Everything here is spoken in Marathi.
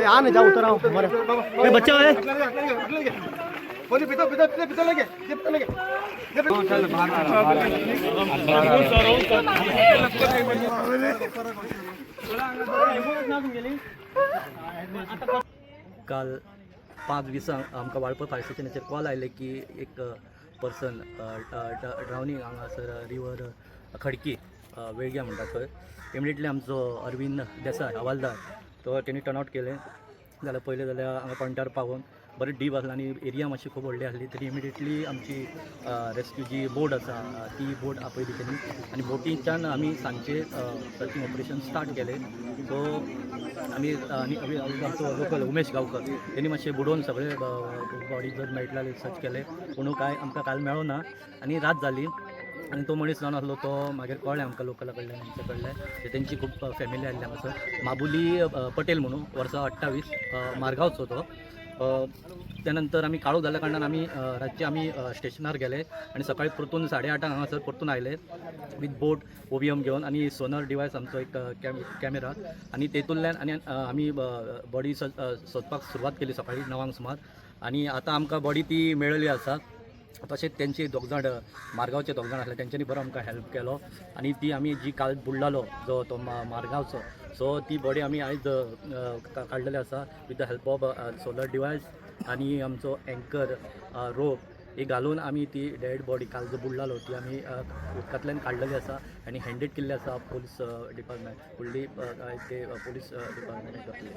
आने जाओ उतर आओ हमारे ये बच्चा है बोली पिता पिता पिता पिता लगे ये पिता लगे काल 5:20 आमकां वाळपय फायर स्टेशनाचेर कॉल आयले की एक पर्सन ड्रावनींग हांगासर रिवर खडकी वेळग्या म्हणटा थंय. इमिडिएटली आमचो अरविंद देसाय हवालदार तो तेणी टर्न आउट केलें जाल्यार पयलें जाल्यार हांगा पॉयंटार पावून बरें डीप आसलें आनी एरिया मातशी खूब व्हडली आसली तरी इमिडिएटली आमची रेस्क्यू जी बोट आसा ती बोट आपयली तेणी आनी बोटीच्यान आमी सांजचे सर्चिंग ऑपरेशन स्टार्ट केलें. सो आमी आमचो लोकल उमेश गांवकर तेणी मातशें बुडोवन सगळे बॉडी जर मेळटले जाल्यार सर्च केले पूण काय आमकां काल मेळो ना आनी रात जाली आनी तो मनीस जावन आसलो तो मागीर कळ्ळें आमकां लोकला कडल्यान आमचे कडल्यान तेंची खूब फॅमिली आयिल्ली हांगासर. माबुली पटेल म्हणून वर्सा 28 मारगांवचो तो. त्या नंतर आमी काळोख जाल्ल्या कारणान आमी रातचे आमी स्टेशनार गेले आनी सकाळी परतून 8:30 हांगासर परतून आयले विथ बोट ओवियम घेवन आनी सोनर डिवायस आमचो एक कॅमेरा आनी तेतूंतल्यान आनी आमी बॉडी सोदपाक सुरवात केली सकाळी 9 सुमार आनी आतां आमकां बॉडी ती मेळिल्ली आसा. तशेंच तेंचे दोग जाण मारगांवचे दोग जाण आसले तेंच्यांनी बरो आमकां हेल्प केलो आनी ती आमी जी काल बुडलालो जो तो मारगांवचो सो ती बॉडी आमी आयज काडलेली आसा with the help of solar device आनी आमचो एंकर रोप ही घालून आमी ती डेड बॉडी काल जो बुडलालो ती आमी उदकांतल्यान काडलेली आसा आनी हँडेड केल्ली आसा पुलीस डिपार्टमेंट फुडली ते पुलीस डिपार्टमेंट करतले.